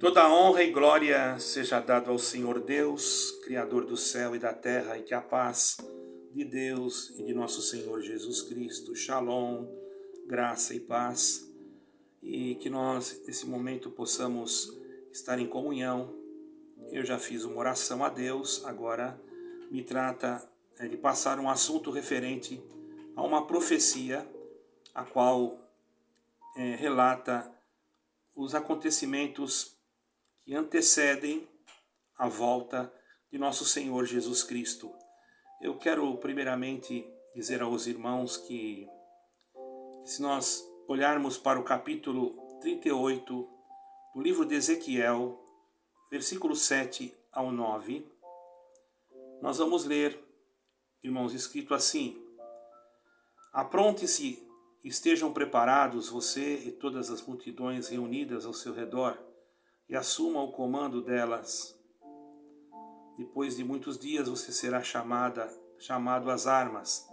Toda honra e glória seja dado ao Senhor Deus, Criador do céu e da terra, e que a paz de Deus e de nosso Senhor Jesus Cristo, Shalom, graça e paz, e que nós, nesse momento, possamos estar em comunhão. Eu já fiz uma oração a Deus, agora me trata de passar um assunto referente a uma profecia, a qual relata os acontecimentos que antecedem a volta de nosso Senhor Jesus Cristo. Eu quero primeiramente dizer aos irmãos que, se nós olharmos para o capítulo 38 do livro de Ezequiel, versículo 7 ao 9, nós vamos ler, irmãos, escrito assim: Apronte-se, estejam preparados você e todas as multidões reunidas ao seu redor, e assuma o comando delas. Depois de muitos dias você será chamado às armas.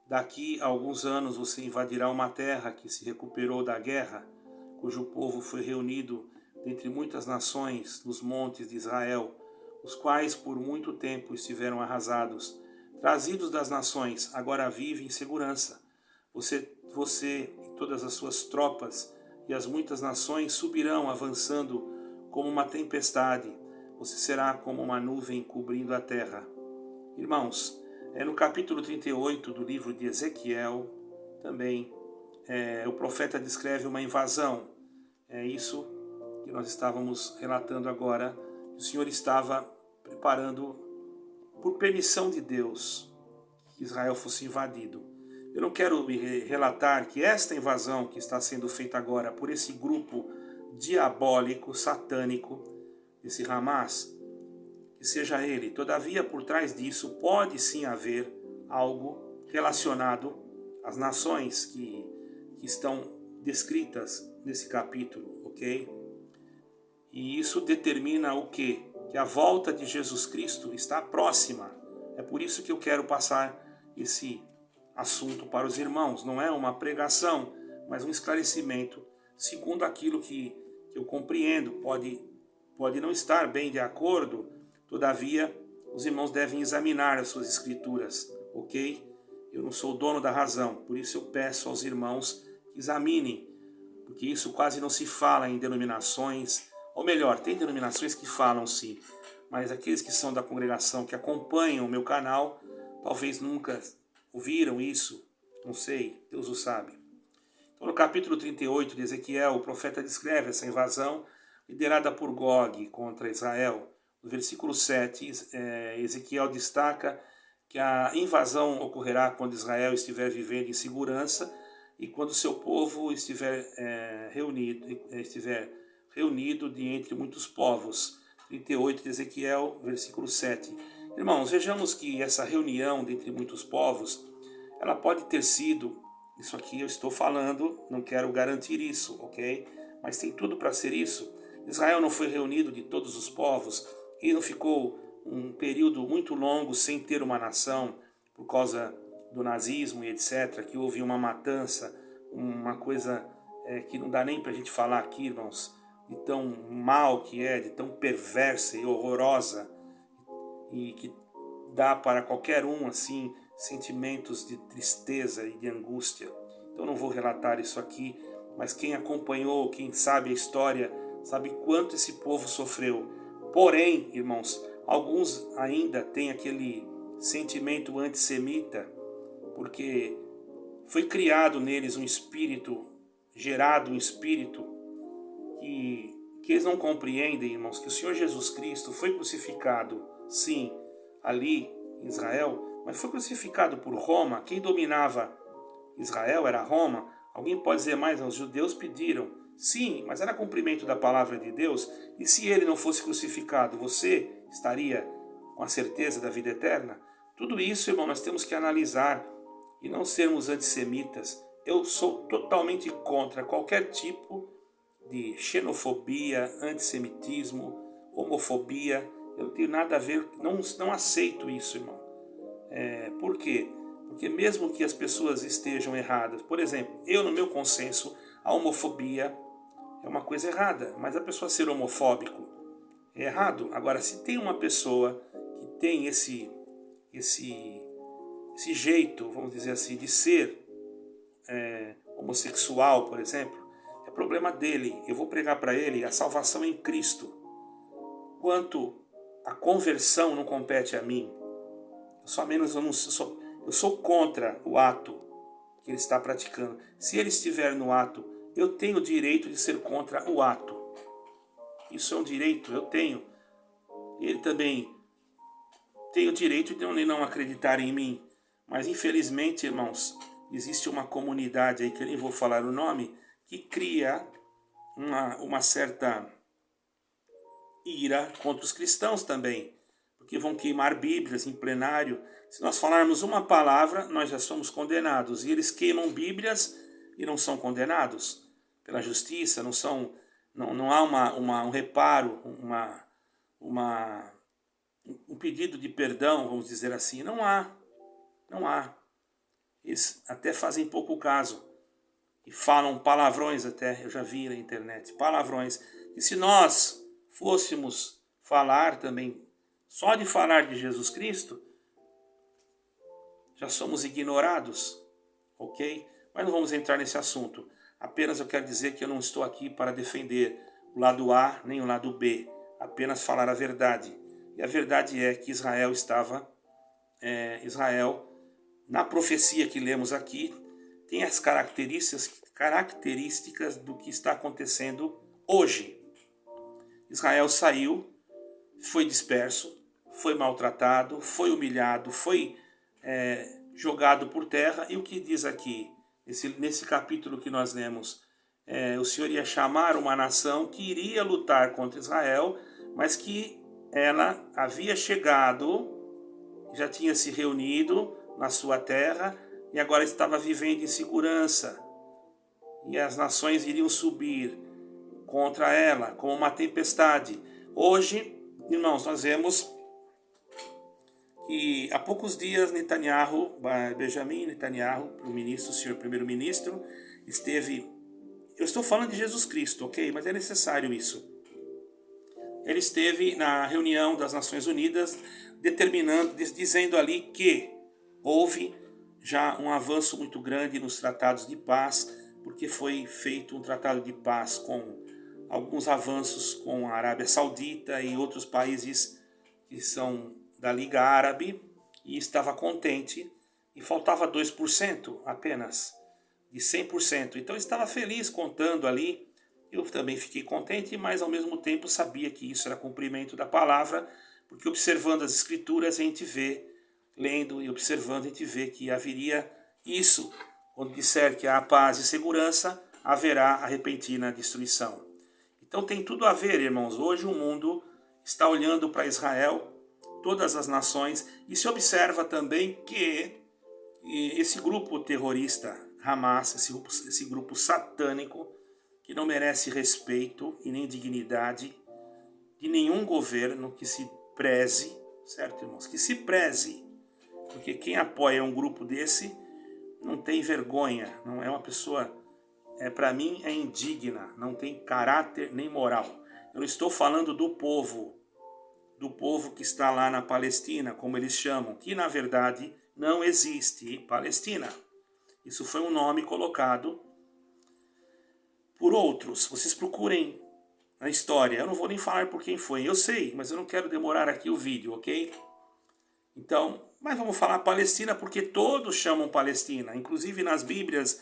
Daqui a alguns anos você invadirá uma terra que se recuperou da guerra, cujo povo foi reunido dentre muitas nações nos montes de Israel, os quais por muito tempo estiveram arrasados. Trazidos das nações, agora vive em segurança. Você e todas as suas tropas e as muitas nações subirão avançando como uma tempestade. Você será como uma nuvem cobrindo a terra. Irmãos, no capítulo 38 do livro de Ezequiel, também o profeta descreve uma invasão. É isso que nós estávamos relatando agora, que o Senhor estava preparando, por permissão de Deus, que Israel fosse invadido. Eu não quero relatar que esta invasão que está sendo feita agora por esse grupo diabólico, satânico, esse Hamas, que seja ele. Todavia, por trás disso, pode sim haver algo relacionado às nações que estão descritas nesse capítulo, ok? E isso determina o quê? Que a volta de Jesus Cristo está próxima. É por isso que eu quero passar esse assunto para os irmãos. Não é uma pregação, mas um esclarecimento, segundo aquilo que eu compreendo. Pode não estar bem de acordo, todavia, os irmãos devem examinar as suas escrituras, ok? Eu não sou o dono da razão, por isso eu peço aos irmãos que examinem, porque isso quase não se fala em denominações, ou melhor, tem denominações que falam sim, mas aqueles que são da congregação, que acompanham o meu canal, talvez nunca ouviram isso, não sei, Deus o sabe. Então, no capítulo 38 de Ezequiel, o profeta descreve essa invasão liderada por Gog contra Israel. No versículo 7, Ezequiel destaca que a invasão ocorrerá quando Israel estiver vivendo em segurança e quando seu povo estiver reunido de entre muitos povos. 38 de Ezequiel, versículo 7. Irmãos, vejamos que essa reunião de entre muitos povos, ela pode ter sido, isso aqui eu estou falando, não quero garantir isso, ok? Mas tem tudo para ser isso. Israel não foi reunido de todos os povos e não ficou um período muito longo sem ter uma nação por causa do nazismo e etc., que houve uma matança, uma coisa que não dá nem para a gente falar aqui, irmãos, de tão mal que de tão perversa e horrorosa, e que dá para qualquer um assim sentimentos de tristeza e de angústia. Então não vou relatar isso aqui, mas quem acompanhou, quem sabe a história, sabe quanto esse povo sofreu. Porém, irmãos, alguns ainda têm aquele sentimento antissemita, porque foi criado neles um espírito, gerado um espírito que eles não compreendem, irmãos, que o Senhor Jesus Cristo foi crucificado, sim, ali em Israel, mas foi crucificado por Roma. Quem dominava Israel era Roma. Alguém pode dizer mais, os judeus pediram. Sim, mas era cumprimento da palavra de Deus. E se ele não fosse crucificado, você estaria com a certeza da vida eterna? Tudo isso, irmão, nós temos que analisar e não sermos antissemitas. Eu sou totalmente contra qualquer tipo de xenofobia, antissemitismo, homofobia. Eu não tenho nada a ver, não aceito isso, irmão. Por quê? Porque mesmo que as pessoas estejam erradas, por exemplo, eu no meu consenso, a homofobia é uma coisa errada, mas a pessoa ser homofóbico é errado. Agora, se tem uma pessoa que tem esse jeito, vamos dizer assim, de ser homossexual, por exemplo, é problema dele. Eu vou pregar para ele a salvação em Cristo. Quanto a conversão não compete a mim. Eu sou contra o ato que ele está praticando. Se ele estiver no ato, eu tenho o direito de ser contra o ato. Isso é um direito, eu tenho. Ele também tem o direito de não acreditar em mim. Mas infelizmente, irmãos, existe uma comunidade aí, que eu nem vou falar o nome, que cria uma certa ira contra os cristãos também, porque vão queimar Bíblias em plenário. Se nós falarmos uma palavra, nós já somos condenados, e eles queimam Bíblias e não são condenados pela justiça, não há um reparo, um pedido de perdão, vamos dizer assim, não há. Eles até fazem pouco caso e falam palavrões até, eu já vi na internet, palavrões. E se nós fôssemos falar também, só de falar de Jesus Cristo, já somos ignorados, ok? Mas não vamos entrar nesse assunto. Apenas eu quero dizer que eu não estou aqui para defender o lado A nem o lado B, apenas falar a verdade. E a verdade é que Israel na profecia que lemos aqui, tem as características do que está acontecendo hoje. Israel saiu, foi disperso, foi maltratado, foi humilhado, foi jogado por terra. E o que diz aqui, nesse capítulo que nós lemos, o Senhor ia chamar uma nação que iria lutar contra Israel, mas que ela havia chegado, já tinha se reunido na sua terra e agora estava vivendo em segurança. E as nações iriam subir contra ela como uma tempestade. Hoje, irmãos, nós vemos que há poucos dias Benjamin Netanyahu, o senhor primeiro-ministro, esteve... Eu estou falando de Jesus Cristo, ok? Mas é necessário isso. Ele esteve na reunião das Nações Unidas dizendo ali que houve já um avanço muito grande nos tratados de paz, porque foi feito um tratado de paz com alguns avanços com a Arábia Saudita e outros países que são da Liga Árabe, e estava contente, e faltava 2% apenas, de 100%. Então estava feliz contando ali. Eu também fiquei contente, mas ao mesmo tempo sabia que isso era cumprimento da palavra, porque observando as Escrituras a gente vê, lendo e observando, a gente vê que haveria isso. Quando disser que há paz e segurança, haverá a repentina destruição. Então tem tudo a ver, irmãos. Hoje o mundo está olhando para Israel, todas as nações, e se observa também que esse grupo terrorista, Hamas, esse grupo satânico, que não merece respeito e nem dignidade de nenhum governo, que se preze, certo, irmãos? Que se preze, porque quem apoia um grupo desse não tem vergonha, não é uma pessoa, para mim, é indigna, não tem caráter nem moral. Eu não estou falando do povo que está lá na Palestina, como eles chamam, que na verdade não existe Palestina. Isso foi um nome colocado por outros. Vocês procurem na história. Eu não vou nem falar por quem foi. Eu sei, mas eu não quero demorar aqui o vídeo, ok? Então, mas vamos falar Palestina porque todos chamam Palestina. Inclusive nas Bíblias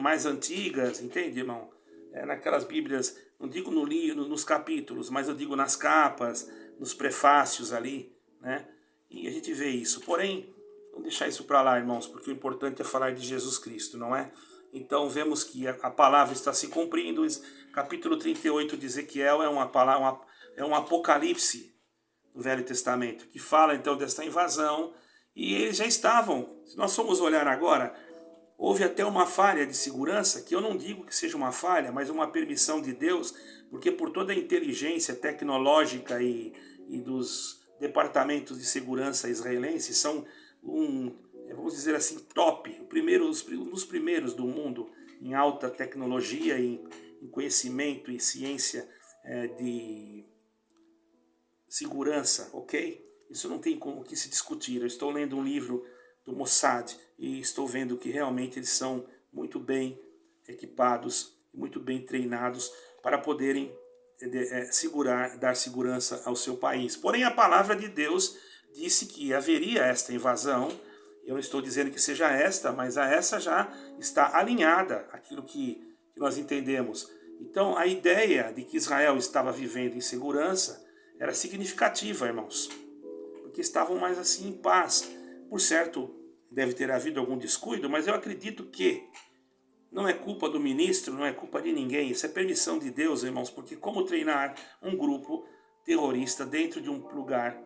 mais antigas, entende, irmão? Naquelas Bíblias, não digo no livro, nos capítulos, mas eu digo nas capas, nos prefácios ali, né? E a gente vê isso. Porém, vamos deixar isso para lá, irmãos, porque o importante é falar de Jesus Cristo, não é? Então vemos que a palavra está se cumprindo. Capítulo 38 de Ezequiel é um apocalipse do Velho Testamento, que fala então desta invasão, e eles já estavam. Se nós formos olhar agora, houve até uma falha de segurança, que eu não digo que seja uma falha, mas uma permissão de Deus, porque por toda a inteligência tecnológica e dos departamentos de segurança israelenses são vamos dizer assim, top, um dos primeiros do mundo em alta tecnologia e em conhecimento e ciência de segurança, ok? Isso não tem como que se discutir. Eu estou lendo um livro do Mossad e estou vendo que realmente eles são muito bem equipados, muito bem treinados para poderem dar segurança ao seu país. Porém, a palavra de Deus disse que haveria esta invasão. Eu não estou dizendo que seja esta, mas a essa já está alinhada aquilo que nós entendemos. Então, a ideia de que Israel estava vivendo em segurança era significativa, irmãos, porque estavam mais assim em paz. Por certo, deve ter havido algum descuido, mas eu acredito que não é culpa do ministro, não é culpa de ninguém. Isso é permissão de Deus, irmãos, porque como treinar um grupo terrorista dentro de um lugar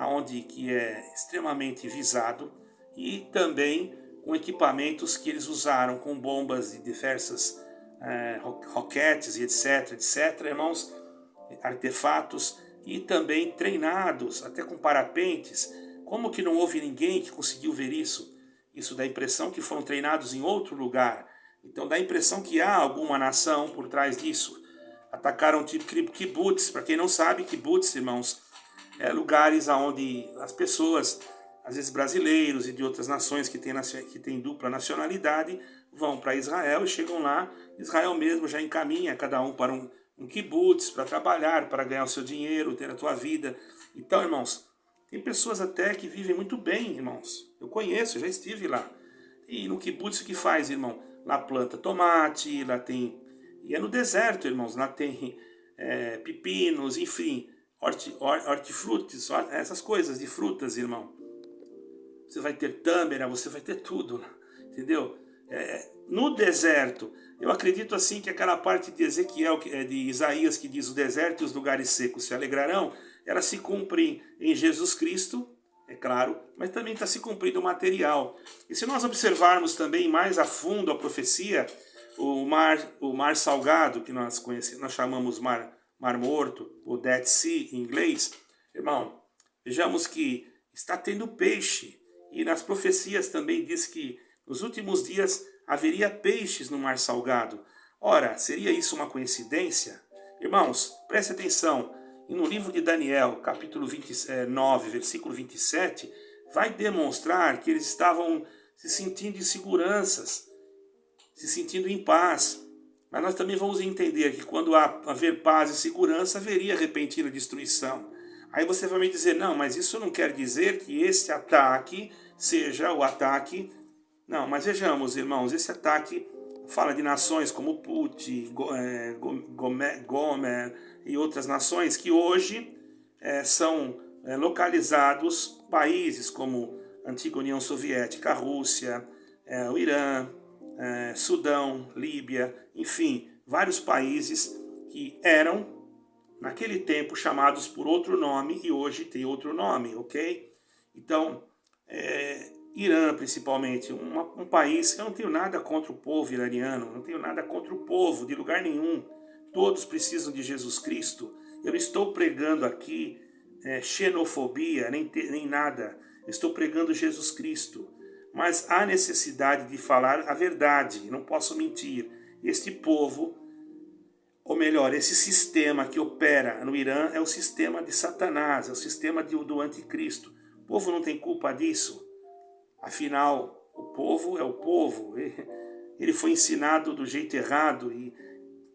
onde que é extremamente visado e também com equipamentos que eles usaram, com bombas de diversas roquetes e etc, irmãos, artefatos, e também treinados, até com parapentes. Como que não houve ninguém que conseguiu ver isso? Isso dá a impressão que foram treinados em outro lugar. Então dá a impressão que há alguma nação por trás disso. Atacaram tipo kibbutz. Para quem não sabe, kibbutz, irmãos, lugares onde as pessoas, às vezes brasileiros e de outras nações que têm dupla nacionalidade, vão para Israel e chegam lá. Israel mesmo já encaminha cada um para um kibbutz, para trabalhar, para ganhar o seu dinheiro, ter a tua vida. Então, irmãos, tem pessoas até que vivem muito bem, irmãos. Eu conheço, já estive lá. E no kibbutz o que faz, irmão? Lá planta tomate, lá tem... E é no deserto, irmãos. Lá tem pepinos, enfim, hortifrutis, essas coisas de frutas, irmão. Você vai ter tâmara, você vai ter tudo, entendeu? No deserto, eu acredito assim que aquela parte de Ezequiel, de Isaías, que diz o deserto e os lugares secos se alegrarão, ela se cumpre em Jesus Cristo, é claro, mas também está se cumprindo o material. E se nós observarmos também mais a fundo a profecia, o mar salgado, que nós chamamos mar morto, ou Dead Sea em inglês, irmão, vejamos que está tendo peixe. E nas profecias também diz que nos últimos dias haveria peixes no mar salgado. Ora, seria isso uma coincidência? Irmãos, preste atenção. E no livro de Daniel, capítulo 29, versículo 27, vai demonstrar que eles estavam se sentindo em seguranças, se sentindo em paz. Mas nós também vamos entender que quando haver paz e segurança, haveria repentina destruição. Aí você vai me dizer, não, mas isso não quer dizer que esse ataque seja o ataque... Não, mas vejamos, irmãos, esse ataque fala de nações como Put, Gomer e outras nações que hoje são localizados países como a antiga União Soviética, a Rússia, o Irã, Sudão, Líbia, enfim, vários países que eram naquele tempo chamados por outro nome e hoje tem outro nome, ok? Então, Irã principalmente, um país que eu não tenho nada contra o povo iraniano, não tenho nada contra o povo de lugar nenhum, todos precisam de Jesus Cristo. Eu não estou pregando aqui xenofobia, nem nada, eu estou pregando Jesus Cristo, mas há necessidade de falar a verdade, não posso mentir. Este povo, ou melhor, esse sistema que opera no Irã é o sistema de Satanás, é o sistema do anticristo. O povo não tem culpa disso. Afinal, o povo é o povo. Ele foi ensinado do jeito errado. E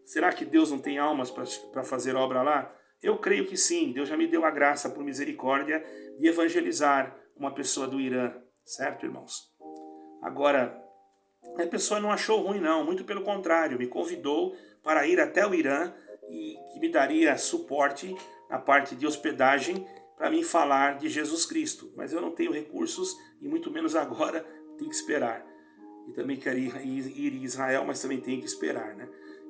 será que Deus não tem almas para fazer obra lá? Eu creio que sim. Deus já me deu a graça, por misericórdia, de evangelizar uma pessoa do Irã. Certo, irmãos? Agora, a pessoa não achou ruim, não. Muito pelo contrário, me convidou para ir até o Irã e que me daria suporte na parte de hospedagem para mim falar de Jesus Cristo. Mas eu não tenho recursos e muito menos agora, tenho que esperar. E também quero ir em Israel, mas também tenho que esperar, né?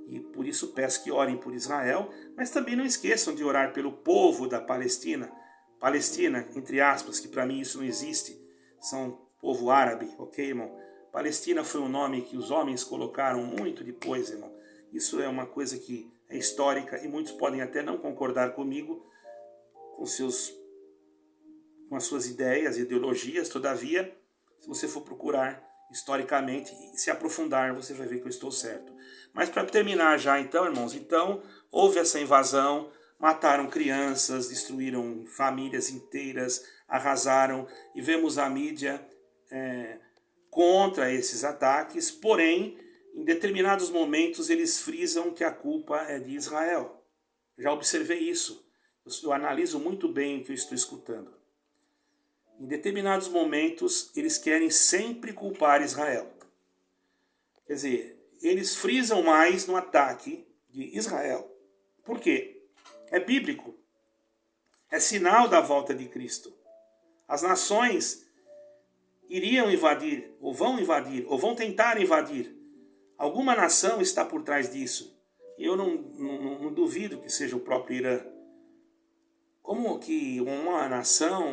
E por isso peço que orem por Israel, mas também não esqueçam de orar pelo povo da Palestina. Palestina, entre aspas, que para mim isso não existe, são povo árabe, ok, irmão? Palestina foi um nome que os homens colocaram muito depois, irmão. Isso é uma coisa que é histórica e muitos podem até não concordar comigo, com as suas ideias, ideologias. Todavia, se você for procurar historicamente, e se aprofundar você vai ver que eu estou certo. Mas para terminar já então, irmãos, então houve essa invasão, mataram crianças, destruíram famílias inteiras, arrasaram, e vemos a mídia contra esses ataques, porém, em determinados momentos eles frisam que a culpa é de Israel. Já observei isso, eu analiso muito bem o que eu estou escutando. Em determinados momentos eles querem sempre culpar Israel. Quer dizer, eles frisam mais no ataque de Israel. Por quê? É bíblico. É sinal da volta de Cristo. As nações iriam invadir, ou vão tentar invadir. Alguma nação está por trás disso. E eu não duvido que seja o próprio Irã. Como que uma nação,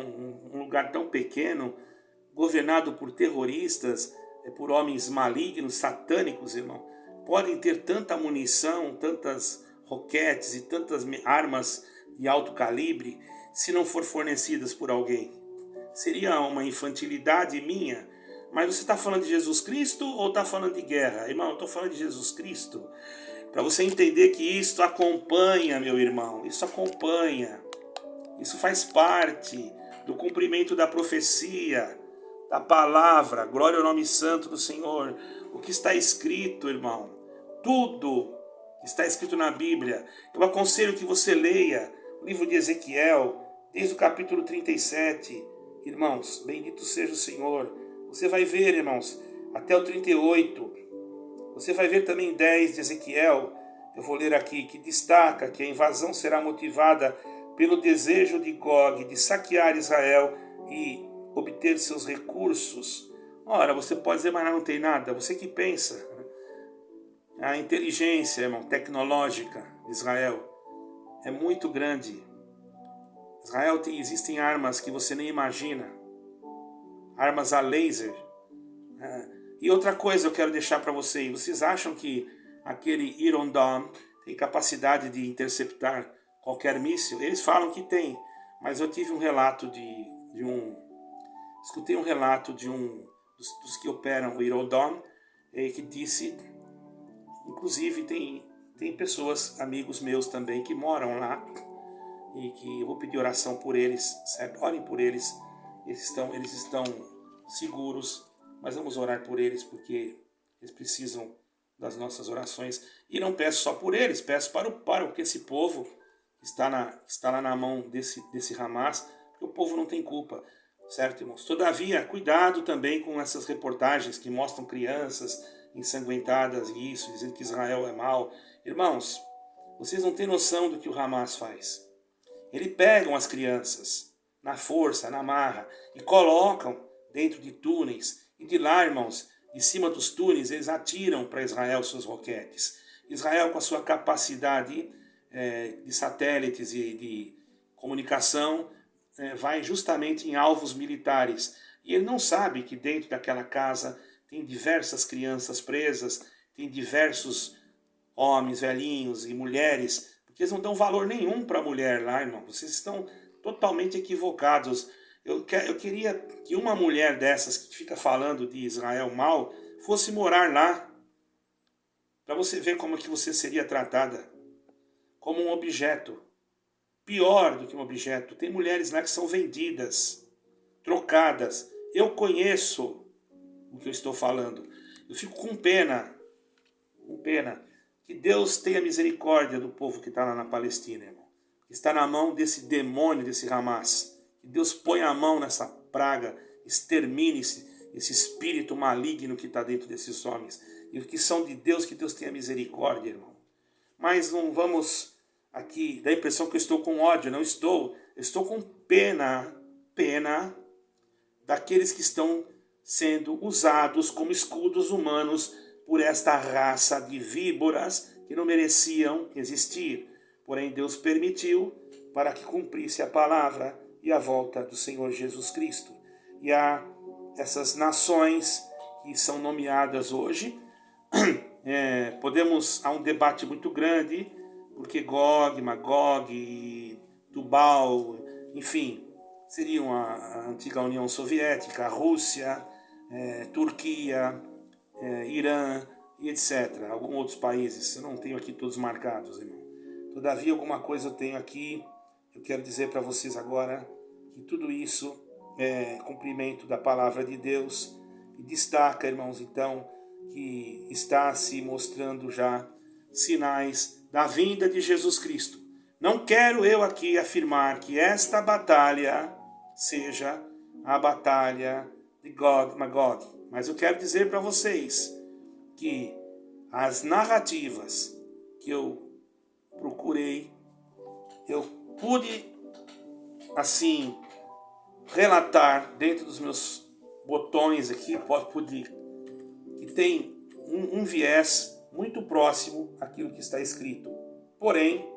um lugar tão pequeno, governado por terroristas, por homens malignos, satânicos, irmão, podem ter tanta munição, tantas roquetes e tantas armas de alto calibre, se não for fornecidas por alguém? Seria uma infantilidade minha. Mas você está falando de Jesus Cristo ou está falando de guerra? Irmão, eu estou falando de Jesus Cristo. Para você entender que isso acompanha, meu irmão, isso acompanha. Isso faz parte do cumprimento da profecia, da palavra. Glória ao nome santo do Senhor. O que está escrito, irmão, tudo que está escrito na Bíblia. Eu aconselho que você leia o livro de Ezequiel, desde o capítulo 37. Irmãos, bendito seja o Senhor. Você vai ver, irmãos, até o 38. Você vai ver também 10 de Ezequiel. Eu vou ler aqui, que destaca que a invasão será motivada pelo desejo de Gog de saquear Israel e obter seus recursos. Ora, você pode dizer, mas não tem nada. Você que pensa. A inteligência, irmão, tecnológica de Israel é muito grande. Israel existem armas que você nem imagina. Armas a laser. E outra coisa eu quero deixar para vocês. Vocês acham que aquele Iron Dome tem capacidade de interceptar qualquer míssil? Eles falam que tem. Mas eu tive um relato escutei um relato de dos que operam o Iron Dome, que disse, inclusive tem pessoas, amigos meus também, que moram lá, e que eu vou pedir oração por eles, certo? Orem por eles, eles estão seguros, mas vamos orar por eles, porque eles precisam das nossas orações. E não peço só por eles, peço para que esse povo está lá na mão desse Hamas, porque o povo não tem culpa, certo, irmãos? Todavia, cuidado também com essas reportagens que mostram crianças ensanguentadas, e isso, dizendo que Israel é mau. Irmãos, vocês não têm noção do que o Hamas faz. Eles pegam as crianças na força, na marra, e colocam dentro de túneis, e de lá, irmãos, de cima dos túneis, eles atiram para Israel seus roquetes. Israel, com a sua capacidade de satélites e de comunicação, vai justamente em alvos militares. E ele não sabe que dentro daquela casa tem diversas crianças presas, tem diversos homens, velhinhos e mulheres, porque eles não dão valor nenhum para a mulher lá, irmão. Vocês estão totalmente equivocados. Eu queria que uma mulher dessas que fica falando de Israel mal fosse morar lá, para você ver como que você seria tratada, como um objeto. Pior do que um objeto, tem mulheres lá que são vendidas, trocadas. Eu conheço o que eu estou falando. Eu fico com pena, que Deus tenha misericórdia do povo que está lá na Palestina, irmão. Que está na mão desse demônio, desse Hamas. Que Deus ponha a mão nessa praga, extermine esse espírito maligno que está dentro desses homens. E os que são de Deus, que Deus tenha misericórdia, irmão. Mas não vamos aqui dar a impressão que eu estou com ódio. Não estou. Eu estou com pena daqueles que estão sendo usados como escudos humanos por esta raça de víboras que não mereciam existir. Porém, Deus permitiu para que cumprisse a palavra e a volta do Senhor Jesus Cristo. E há essas nações que são nomeadas hoje. Há um debate muito grande, porque Gog, Magog, Tubal, enfim, seriam a antiga União Soviética, a Rússia, Turquia, Irã e etc. Alguns outros países, eu não tenho aqui todos marcados, irmão. Todavia, alguma coisa eu tenho aqui. Eu quero dizer para vocês agora que tudo isso é cumprimento da palavra de Deus. E destaca, irmãos, então, que está se mostrando já sinais da vinda de Jesus Cristo. Não quero eu aqui afirmar que esta batalha seja a batalha de Magog, mas eu quero dizer para vocês que as narrativas que eu procurei, eu pude, assim, relatar dentro dos meus botões aqui, pude, que tem um viés muito próximo àquilo que está escrito. Porém,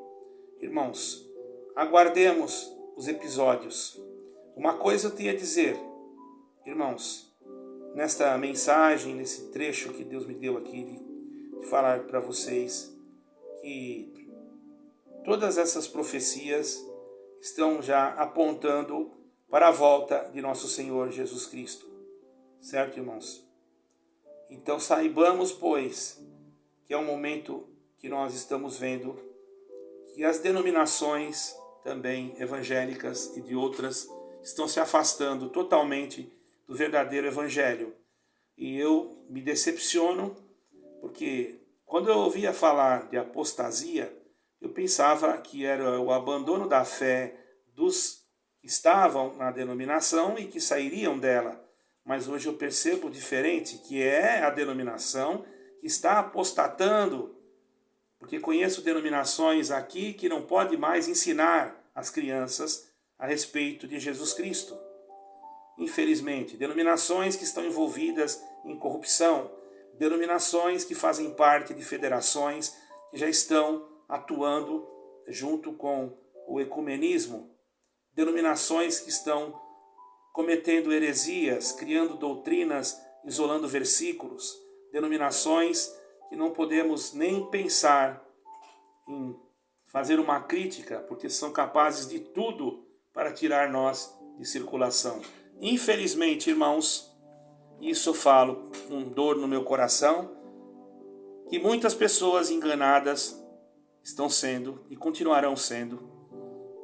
irmãos, aguardemos os episódios. Uma coisa eu tenho a dizer, irmãos, nesta mensagem, nesse trecho que Deus me deu aqui de falar para vocês, que todas essas profecias estão já apontando para a volta de nosso Senhor Jesus Cristo. Certo, irmãos? Então saibamos, pois, que é um momento que nós estamos vendo que as denominações também evangélicas e de outras estão se afastando totalmente do verdadeiro evangelho. E eu me decepciono porque quando eu ouvia falar de apostasia, eu pensava que era o abandono da fé dos que estavam na denominação e que sairiam dela. Mas hoje eu percebo diferente, que é a denominação que está apostatando, porque conheço denominações aqui que não pode mais ensinar as crianças a respeito de Jesus Cristo. Infelizmente, denominações que estão envolvidas em corrupção, denominações que fazem parte de federações que já estão atuando junto com o ecumenismo, denominações que estão cometendo heresias, criando doutrinas, isolando versículos, denominações que não podemos nem pensar em fazer uma crítica, porque são capazes de tudo para tirar nós de circulação. Infelizmente, irmãos, isso eu falo com dor no meu coração, que muitas pessoas enganadas estão sendo e continuarão sendo,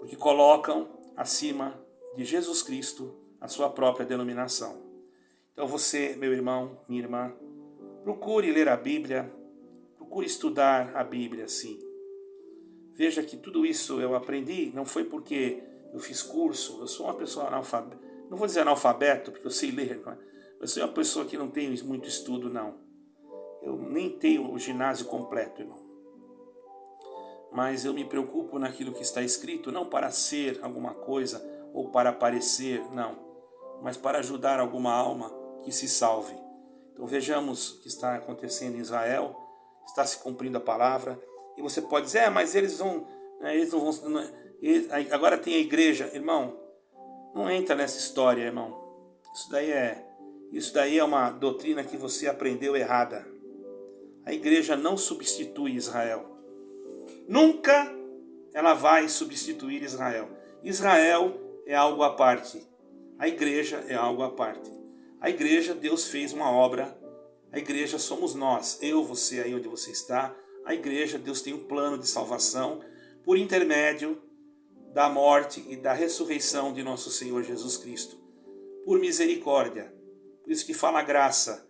porque colocam acima de Jesus Cristo a sua própria denominação. Então você, meu irmão, minha irmã, procure ler a Bíblia, procure estudar a Bíblia, sim. Veja que tudo isso eu aprendi, não foi porque eu fiz curso, eu sou uma pessoa analfabeta, não vou dizer analfabeto, porque eu sei ler, não é? Eu sou uma pessoa que não tem muito estudo, não. Eu nem tenho o ginásio completo, irmão. Mas eu me preocupo naquilo que está escrito, não para ser alguma coisa ou para parecer, não, mas para ajudar alguma alma que se salve. Então vejamos o que está acontecendo em Israel, está se cumprindo a palavra, e você pode dizer, mas eles não vão, agora tem a igreja. Irmão, não entra nessa história, irmão. Isso daí é uma doutrina que você aprendeu errada. A igreja não substitui Israel. Nunca ela vai substituir Israel. Israel é algo à parte. A igreja é algo à parte. A igreja, Deus fez uma obra. A igreja somos nós. Eu, você, aí onde você está. A igreja, Deus tem um plano de salvação por intermédio da morte e da ressurreição de nosso Senhor Jesus Cristo. Por misericórdia. Por isso que fala graça.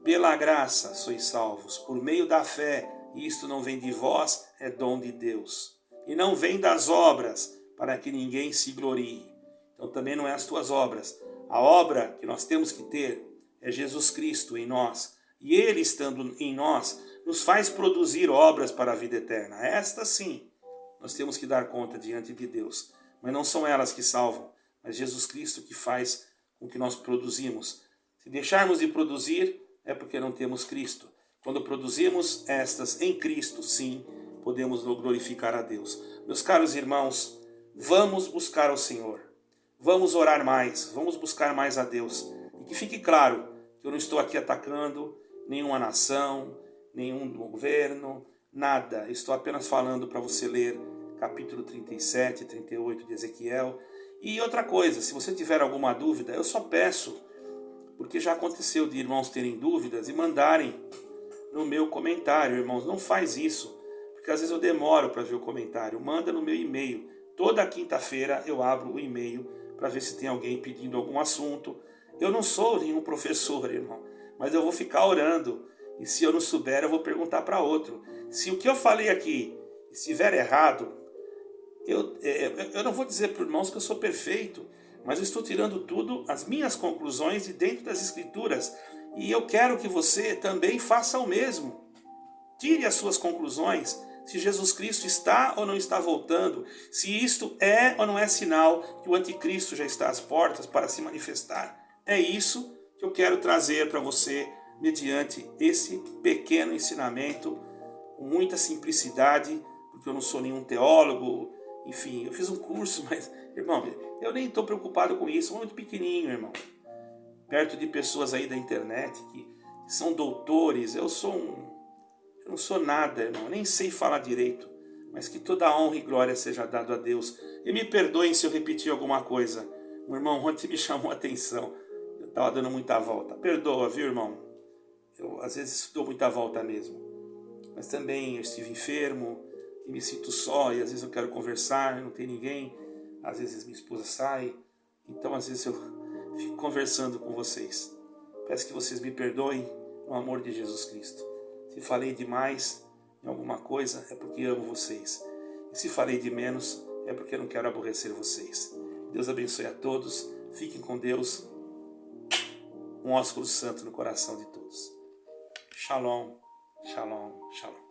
Pela graça sois salvos, por meio da fé. E isto não vem de vós, é dom de Deus. E não vem das obras, para que ninguém se glorie. Então também não é as tuas obras. A obra que nós temos que ter é Jesus Cristo em nós. E Ele estando em nós, nos faz produzir obras para a vida eterna. Estas sim, nós temos que dar conta diante de Deus. Mas não são elas que salvam, mas Jesus Cristo que faz com que nós produzimos. Se deixarmos de produzir, é porque não temos Cristo. Quando produzimos estas em Cristo, sim, podemos glorificar a Deus. Meus caros irmãos, vamos buscar ao Senhor. Vamos orar mais, vamos buscar mais a Deus. E que fique claro que eu não estou aqui atacando nenhuma nação, nenhum governo, nada. Estou apenas falando para você ler capítulo 37, 38 de Ezequiel. E outra coisa, se você tiver alguma dúvida, eu só peço Porque já aconteceu de irmãos terem dúvidas e mandarem no meu comentário. Irmãos, não faz isso, porque às vezes eu demoro para ver o comentário. Manda no meu e-mail. Toda quinta-feira eu abro o e-mail para ver se tem alguém pedindo algum assunto. Eu não sou nenhum professor, irmão, mas eu vou ficar orando. E se eu não souber, eu vou perguntar para outro. Se o que eu falei aqui estiver errado, eu não vou dizer para os irmãos que eu sou perfeito, mas eu estou tirando tudo, as minhas conclusões de dentro das Escrituras. E eu quero que você também faça o mesmo. Tire as suas conclusões, se Jesus Cristo está ou não está voltando, se isto é ou não é sinal que o anticristo já está às portas para se manifestar. É isso que eu quero trazer para você mediante esse pequeno ensinamento, com muita simplicidade, porque eu não sou nenhum teólogo, enfim, eu fiz um curso, mas, irmão, eu nem estou preocupado com isso, muito pequenininho, irmão. Perto de pessoas aí da internet que são doutores, eu não sou nada, irmão, nem sei falar direito, mas que toda a honra e glória seja dado a Deus. E me perdoem se eu repetir alguma coisa. O irmão ontem me chamou a atenção, eu estava dando muita volta. Perdoa, viu, irmão? Eu às vezes dou muita volta mesmo. Mas também eu estive enfermo e me sinto só, e às vezes eu quero conversar, não tem ninguém. Às vezes minha esposa sai, então às vezes eu fico conversando com vocês. Peço que vocês me perdoem no amor de Jesus Cristo. Se falei demais em alguma coisa, é porque amo vocês. E se falei de menos, é porque eu não quero aborrecer vocês. Deus abençoe a todos. Fiquem com Deus. Um ósculo santo no coração de todos. Shalom, shalom, shalom.